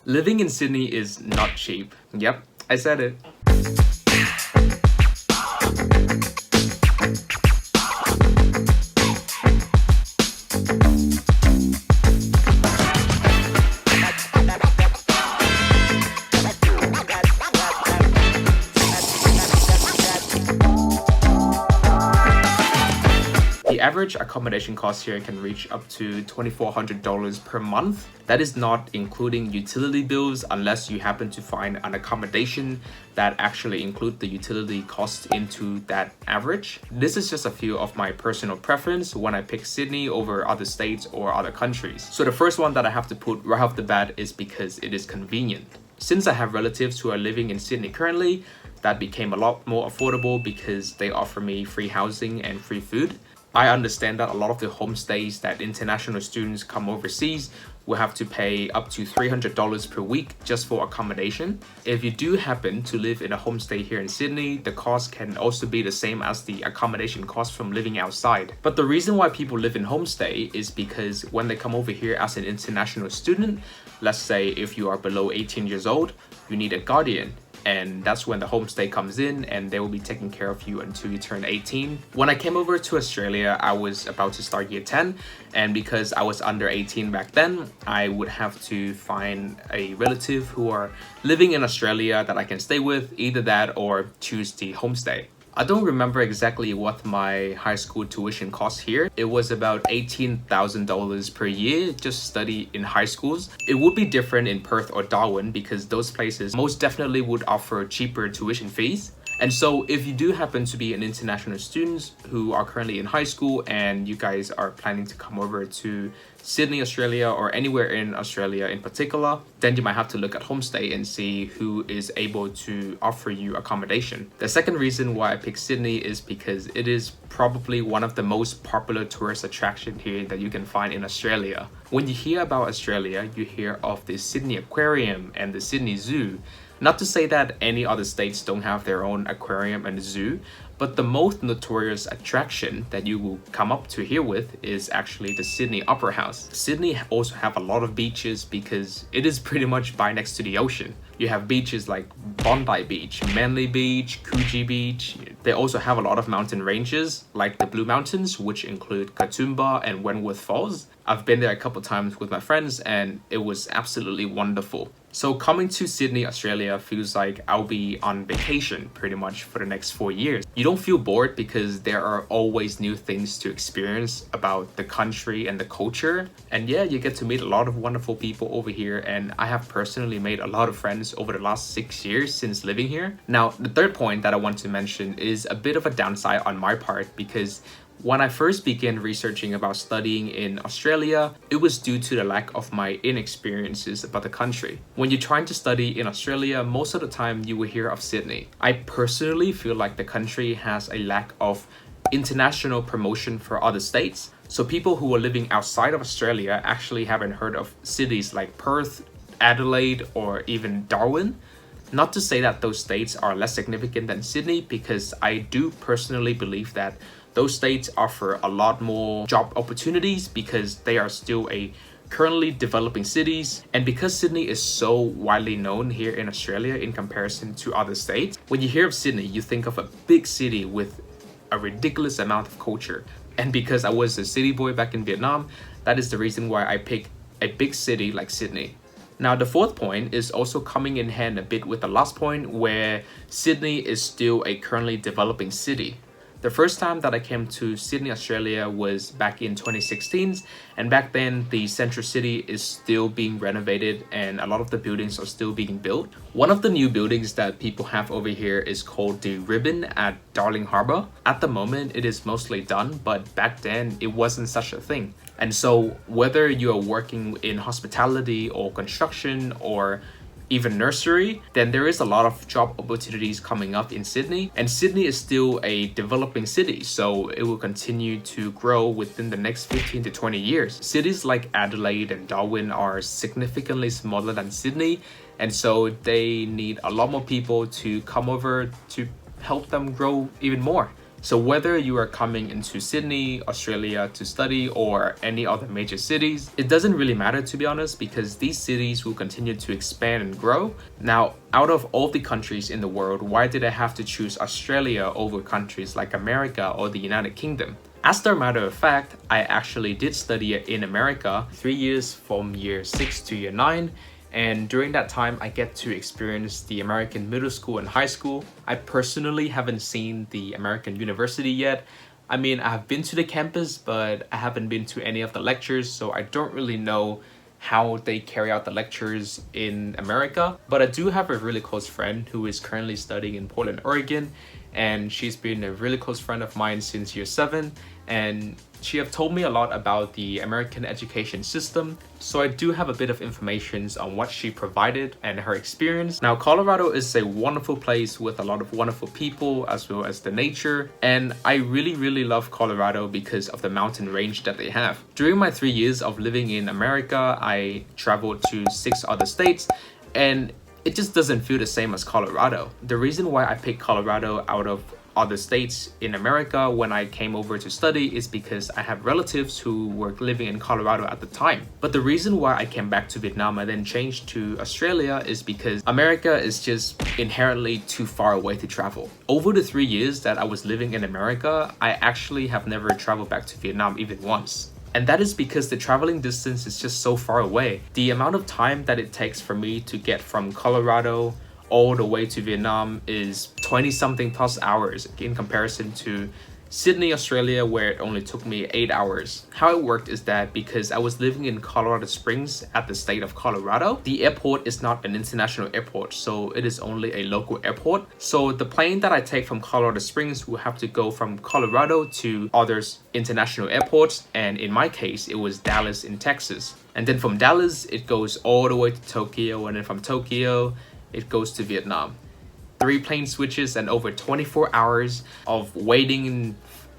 Living in Sydney is not cheap. Yep, I said it. The average accommodation cost here can reach up to $2,400 per month. That is not including utility bills unless you happen to find an accommodation that actually include the utility costs into that average. This is just a few of my personal preference when I pick Sydney over other states or other countries. So the first one that I have to put right off the bat is because it is convenient. Since I have relatives who are living in Sydney currently, that became a lot more affordable because they offer me free housing and free food. I understand that a lot of the homestays that international students come overseas will have to pay up to $300 per week just for accommodation. If you do happen to live in a homestay here in Sydney, the cost can also be the same as the accommodation cost from living outside. But the reason why people live in homestay is because when they come over here as an international student, let's say if you are below 18 years old, you need a guardian. And that's when the homestay comes in and they will be taking care of you until you turn 18. When I came over to Australia, I was about to start year 10, and because I was under 18 back then, I would have to find a relative who are living in Australia that I can stay with, either that or choose the homestay. I don't remember exactly what my high school tuition cost here. It was about $18,000 per year just study in high schools. It would be different in Perth or Darwin because those places most definitely would offer cheaper tuition fees. And so if you do happen to be an international student who are currently in high school and you guys are planning to come over to Sydney, Australia, or anywhere in Australia in particular, then you might have to look at homestay and see who is able to offer you accommodation. The second reason why I picked Sydney is because it is probably one of the most popular tourist attractions here that you can find in Australia. When you hear about Australia, you hear of the Sydney Aquarium and the Sydney Zoo. Not to say that any other states don't have their own aquarium and zoo, but the most notorious attraction that you will come up to here with is actually the Sydney Opera House. Sydney also have a lot of beaches because it is pretty much by next to the ocean. You have beaches like Bondi Beach, Manly Beach, Coogee Beach. They also have a lot of mountain ranges like the Blue Mountains, which include Katoomba and Wentworth Falls. I've been there a couple times with my friends and it was absolutely wonderful. So coming to Sydney, Australia feels like I'll be on vacation pretty much for the next 4 years. You don't feel bored because there are always new things to experience about the country and the culture. And yeah, you get to meet a lot of wonderful people over here, and I have personally made a lot of friends over the last 6 years since living here. Now, the third point that I want to mention is a bit of a downside on my part because when I first began researching about studying in Australia, it was due to the lack of my inexperiences about the country. When you're trying to study in Australia, most of the time you will hear of Sydney. I personally feel like the country has a lack of international promotion for other states. So people who are living outside of Australia actually haven't heard of cities like Perth, Adelaide, or even Darwin. Not to say that those states are less significant than Sydney, because I do personally believe that those states offer a lot more job opportunities because they are still a currently developing cities. And because Sydney is so widely known here in Australia in comparison to other states, when you hear of Sydney, you think of a big city with a ridiculous amount of culture. And because I was a city boy back in Vietnam, that is the reason why I picked a big city like Sydney. Now, the fourth point is also coming in hand a bit with the last point, where Sydney is still a currently developing city. The first time that I came to Sydney, Australia was back in 2016, and back then the central city is still being renovated and a lot of the buildings are still being built. One of the new buildings that people have over here is called the Ribbon at Darling Harbour. At the moment, it is mostly done, but back then it wasn't such a thing. And so whether you are working in hospitality or construction or even nursery, then there is a lot of job opportunities coming up in Sydney. And Sydney is still a developing city, so it will continue to grow within the next 15 to 20 years. Cities like Adelaide and Darwin are significantly smaller than Sydney, and so they need a lot more people to come over to help them grow even more. So whether you are coming into Sydney, Australia to study or any other major cities, it doesn't really matter, to be honest, because these cities will continue to expand and grow. Now, out of all the countries in the world, why did I have to choose Australia over countries like America or the United Kingdom? As a matter of fact, I actually did study in America 3 years from year 6 to year 9. And during that time, I get to experience the American middle school and high school. I personally haven't seen the American university yet. I mean, I have been to the campus, but I haven't been to any of the lectures, so I don't really know how they carry out the lectures in America. But I do have a really close friend who is currently studying in Portland, Oregon, and she's been a really close friend of mine since year 7, and she have told me a lot about the American education system, so I do have a bit of information on what she provided and her experience. Now, Colorado is a wonderful place with a lot of wonderful people as well as the nature, and I really love Colorado because of the mountain range that they have. During my 3 years of living in America, I traveled to 6 other states, and it just doesn't feel the same as Colorado. The reason why I picked Colorado out of other states in America when I came over to study is because I have relatives who were living in Colorado at the time. But the reason why I came back to Vietnam and then changed to Australia is because America is just inherently too far away to travel. Over the 3 years that I was living in America, I actually have never traveled back to Vietnam even once. And that is because the traveling distance is just so far away. The amount of time that it takes for me to get from Colorado all the way to Vietnam is 20 something plus hours in comparison to Sydney, Australia, where it only took me 8 hours. How it worked is that because I was living in Colorado Springs at the state of Colorado, the airport is not an international airport, so it is only a local airport. So the plane that I take from Colorado Springs will have to go from Colorado to other international airports, and in my case, it was Dallas in Texas. And then from Dallas, it goes all the way to Tokyo, and then from Tokyo, it goes to Vietnam. 3 plane switches and over 24 hours of waiting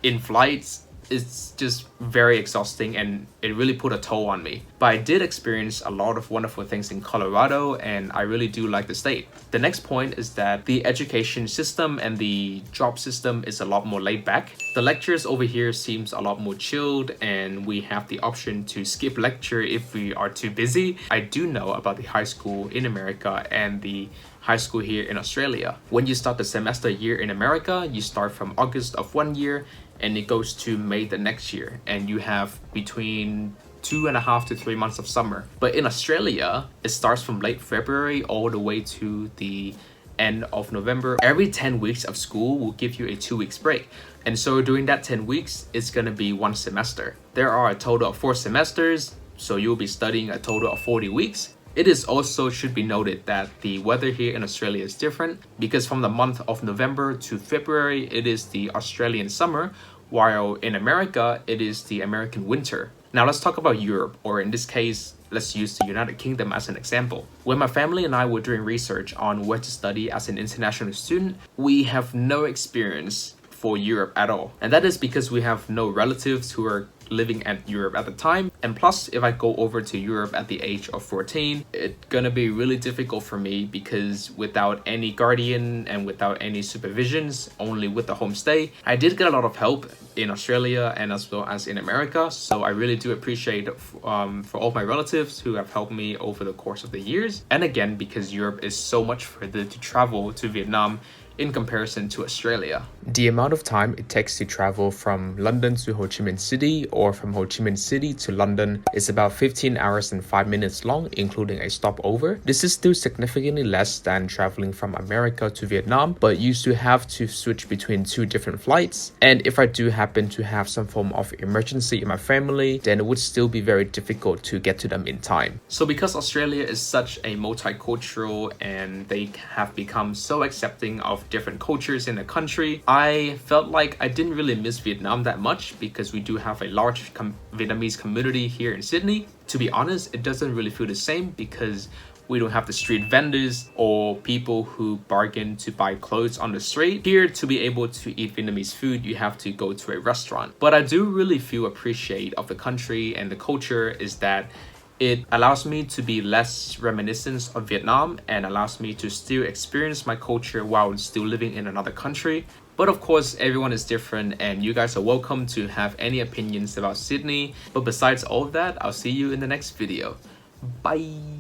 in flights. It's just very exhausting, and it really put a toll on me. But I did experience a lot of wonderful things in Colorado, and I really do like the state. The next point is that the education system and the job system is a lot more laid back. The lectures over here seems a lot more chilled, and we have the option to skip lecture if we are too busy. I do know about the high school in America and the high school here in Australia. When you start the semester year in America, you start from August of 1 year and it goes to May the next year, and you have between 2.5 to 3 months of summer. But in Australia, it starts from late February all the way to the end of November. Every 10 weeks of school will give you a 2 weeks break. And so during that 10 weeks, it's gonna be 1 semester. There are a total of 4 semesters, so you'll be studying a total of 40 weeks. It is also should be noted that the weather here in Australia is different because from the month of November to February, it is the Australian summer, while in America, it is the American winter. Now let's talk about Europe, or in this case, let's use the United Kingdom as an example. When my family and I were doing research on where to study as an international student, we have no experience for Europe at all. And that is because we have no relatives who are living at Europe at the time. And plus, if I go over to Europe at the age of 14, it's gonna be really difficult for me because without any guardian and without any supervisions, only with the homestay, I did get a lot of help in Australia and as well as in America. So I really do appreciate for all my relatives who have helped me over the course of the years. And again, because Europe is so much further to travel to Vietnam in comparison to Australia. The amount of time it takes to travel from London to Ho Chi Minh City or from Ho Chi Minh City to London is about 15 hours and 5 minutes long, including a stopover. This is still significantly less than traveling from America to Vietnam, but you still have to switch between 2 different flights. And if I do happen to have some form of emergency in my family, then it would still be very difficult to get to them in time. So because Australia is such a multicultural and they have become so accepting of different cultures in the country, I felt like I didn't really miss Vietnam that much because we do have a large Vietnamese community here in Sydney. To be honest, it doesn't really feel the same because we don't have the street vendors or people who bargain to buy clothes on the street. Here, to be able to eat Vietnamese food, you have to go to a restaurant. But I do really feel appreciate of the country and the culture is that it allows me to be less reminiscent of Vietnam and allows me to still experience my culture while still living in another country. But of course, everyone is different and you guys are welcome to have any opinions about Sydney. But besides all of that, I'll see you in the next video. Bye!